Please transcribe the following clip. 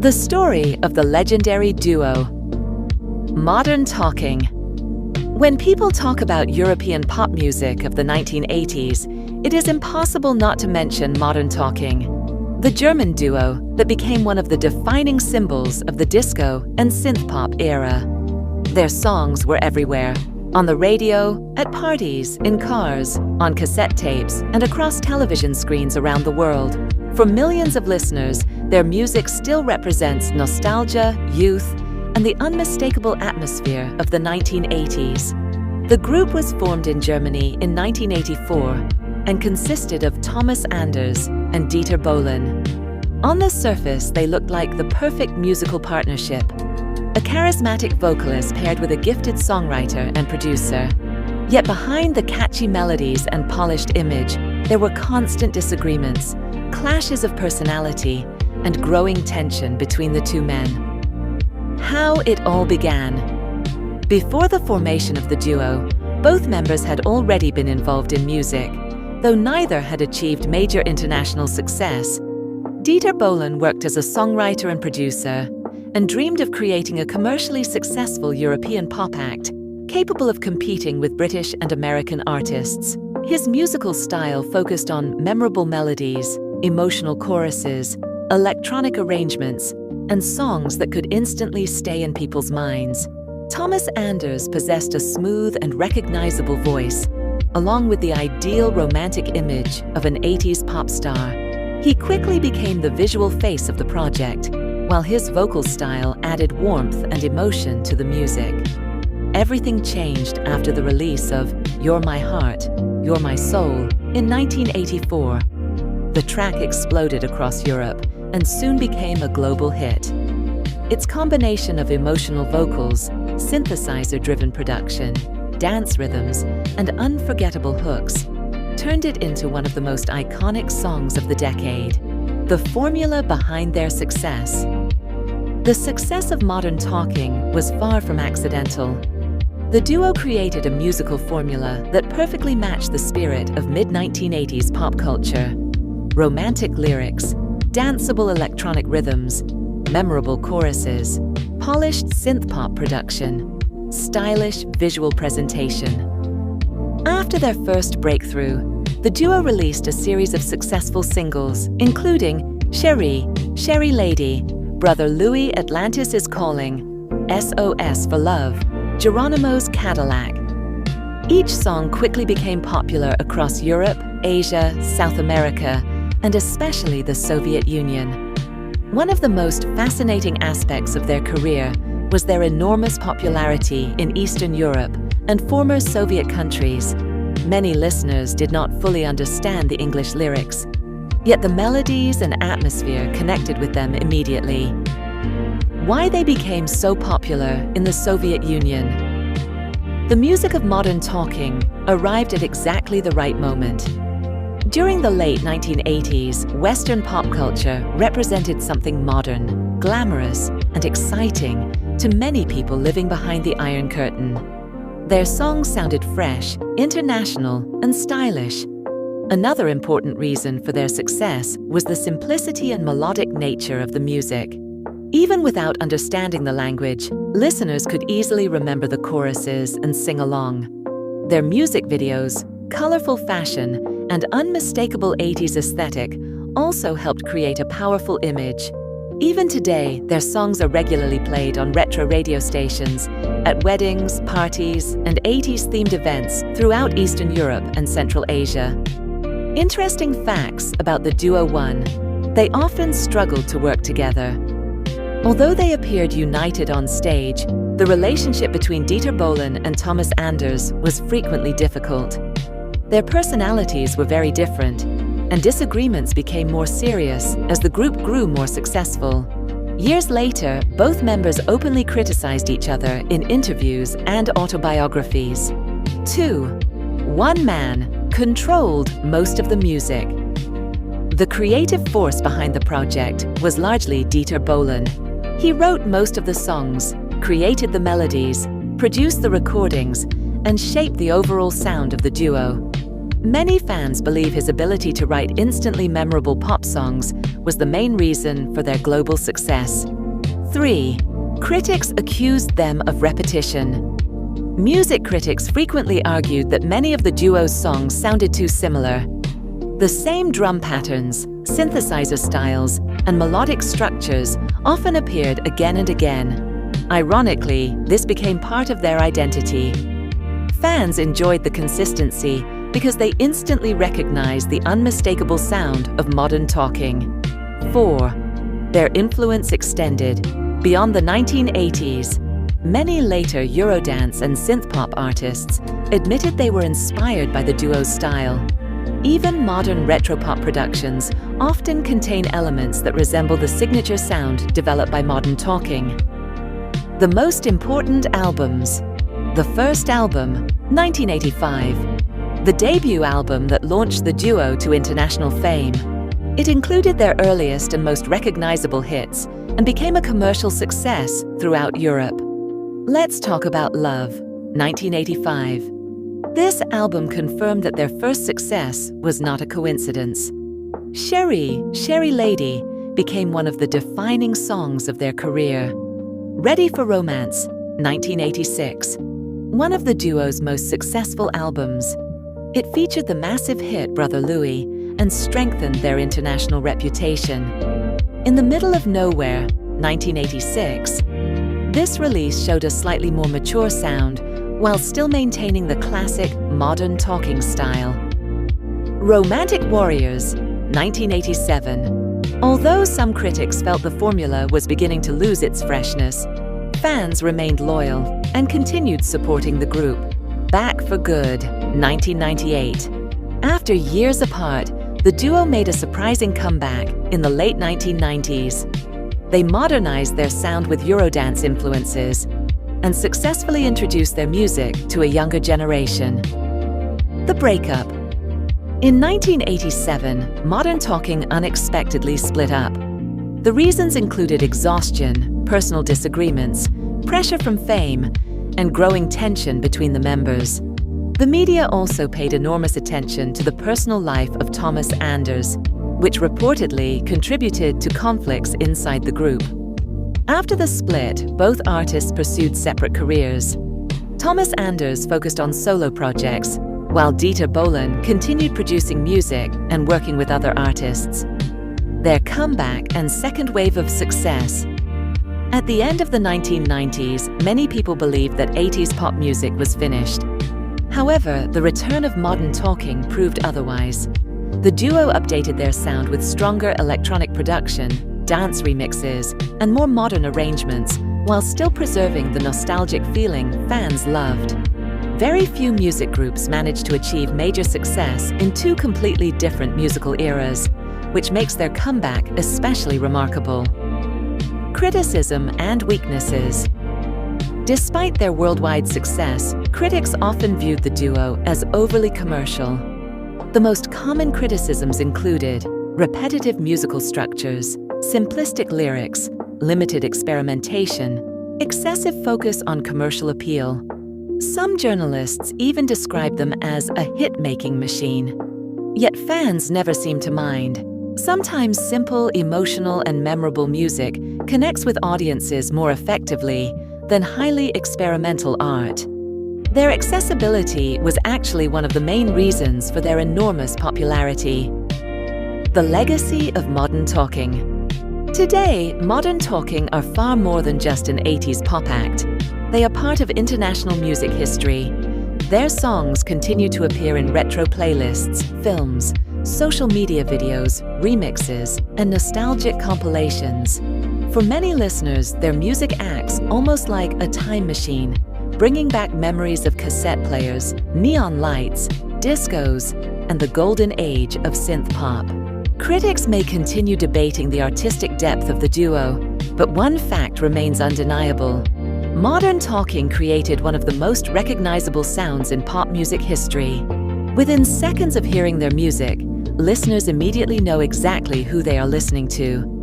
The story of the legendary duo. Modern talking. When people talk about European pop music of the 1980s, it is impossible not to mention Modern Talking, the German duo that became one of the defining symbols of the disco and synth-pop era. Their songs were everywhere, on the radio, at parties, in cars, on cassette tapes, and across television screens around the world. For millions of listeners, their music still represents nostalgia, youth, and the unmistakable atmosphere of the 1980s. The group was formed in Germany in 1984 and consisted of Thomas Anders and Dieter Bohlen. On the surface, they looked like the perfect musical partnership, a charismatic vocalist paired with a gifted songwriter and producer. Yet behind the catchy melodies and polished image, there were constant disagreements, clashes of personality, and growing tension between the two men. How it all began. Before the formation of the duo, both members had already been involved in music, though neither had achieved major international success. Dieter Bohlen worked as a songwriter and producer and dreamed of creating a commercially successful European pop act capable of competing with British and American artists. His musical style focused on memorable melodies, emotional choruses, electronic arrangements, and songs that could instantly stay in people's minds. Thomas Anders possessed a smooth and recognizable voice, along with the ideal romantic image of an 80s pop star. He quickly became the visual face of the project, while his vocal style added warmth and emotion to the music. Everything changed after the release of You're My Heart, You're My Soul in 1984. The track exploded across Europe and soon became a global hit. Its combination of emotional vocals, synthesizer-driven production, dance rhythms, and unforgettable hooks turned it into one of the most iconic songs of the decade. The formula behind their success. The success of Modern Talking was far from accidental. The duo created a musical formula that perfectly matched the spirit of mid-1980s pop culture. Romantic lyrics, danceable electronic rhythms, memorable choruses, polished synth-pop production, stylish visual presentation. After their first breakthrough, the duo released a series of successful singles, including Cherie, Cherie Lady, Brother Louie Atlantis is Calling, SOS for Love, Geronimo's Cadillac. Each song quickly became popular across Europe, Asia, South America, and especially the Soviet Union. One of the most fascinating aspects of their career was their enormous popularity in Eastern Europe and former Soviet countries. Many listeners did not fully understand the English lyrics, yet the melodies and atmosphere connected with them immediately. Why they became so popular in the Soviet Union. The music of Modern Talking arrived at exactly the right moment. During the late 1980s, Western pop culture represented something modern, glamorous, and exciting to many people living behind the Iron Curtain. Their songs sounded fresh, international, and stylish. Another important reason for their success was the simplicity and melodic nature of the music. Even without understanding the language, listeners could easily remember the choruses and sing along. Their music videos, colorful fashion, and unmistakable 80s aesthetic also helped create a powerful image. Even today, their songs are regularly played on retro radio stations, at weddings, parties, and 80s-themed events throughout Eastern Europe and Central Asia. Interesting facts about the duo. 1. They often struggled to work together. Although they appeared united on stage, the relationship between Dieter Bohlen and Thomas Anders was frequently difficult. Their personalities were very different, and disagreements became more serious as the group grew more successful. Years later, both members openly criticized each other in interviews and autobiographies. 2. One man controlled most of the music. The creative force behind the project was largely Dieter Bohlen. He wrote most of the songs, created the melodies, produced the recordings, and shaped the overall sound of the duo. Many fans believe his ability to write instantly memorable pop songs was the main reason for their global success. 3. Critics accused them of repetition. Music critics frequently argued that many of the duo's songs sounded too similar. The same drum patterns, synthesizer styles, and melodic structures often appeared again and again. Ironically, this became part of their identity. Fans enjoyed the consistency because they instantly recognized the unmistakable sound of modern talking. 4. Their influence extended beyond the 1980s. Many later Eurodance and synthpop artists admitted they were inspired by the duo's style. Even modern retropop productions often contain elements that resemble the signature sound developed by modern talking. The most important albums. The first album, 1985. The debut album that launched the duo to international fame. It included their earliest and most recognizable hits and became a commercial success throughout Europe. Let's talk about Love, 1985. This album confirmed that their first success was not a coincidence. Sherry, Sherry Lady became one of the defining songs of their career. Ready for Romance, 1986. One of the duo's most successful albums. It featured the massive hit Brother Louie and strengthened their international reputation. In the Middle of Nowhere, 1986, this release showed a slightly more mature sound while still maintaining the classic modern talking style. Romantic Warriors, 1987. Although some critics felt the formula was beginning to lose its freshness, fans remained loyal and continued supporting the group. Back for Good, 1998. After years apart, the duo made a surprising comeback in the late 1990s. They modernized their sound with Eurodance influences and successfully introduced their music to a younger generation. The breakup. In 1987, Modern Talking unexpectedly split up. The reasons included exhaustion, personal disagreements, pressure from fame, and growing tension between the members. The media also paid enormous attention to the personal life of Thomas Anders, which reportedly contributed to conflicts inside the group. After the split, both artists pursued separate careers. Thomas Anders focused on solo projects, while Dieter Bohlen continued producing music and working with other artists. Their comeback and second wave of success. At the end of the 1990s, many people believed that 80s pop music was finished. However, the return of Modern Talking proved otherwise. The duo updated their sound with stronger electronic production, dance remixes, and more modern arrangements, while still preserving the nostalgic feeling fans loved. Very few music groups managed to achieve major success in two completely different musical eras, which makes their comeback especially remarkable. Criticism and weaknesses. Despite their worldwide success, critics often viewed the duo as overly commercial. The most common criticisms included repetitive musical structures, simplistic lyrics, limited experimentation, excessive focus on commercial appeal. Some journalists even described them as a hit-making machine. Yet fans never seem to mind. Sometimes simple, emotional, and memorable music connects with audiences more effectively than highly experimental art. Their accessibility was actually one of the main reasons for their enormous popularity. The legacy of Modern Talking. Today, Modern Talking are far more than just an 80s pop act. They are part of international music history. Their songs continue to appear in retro playlists, films, social media videos, remixes, and nostalgic compilations. For many listeners, their music acts almost like a time machine, bringing back memories of cassette players, neon lights, discos, and the golden age of synth pop. Critics may continue debating the artistic depth of the duo, but one fact remains undeniable. Modern Talking created one of the most recognizable sounds in pop music history. Within seconds of hearing their music, listeners immediately know exactly who they are listening to.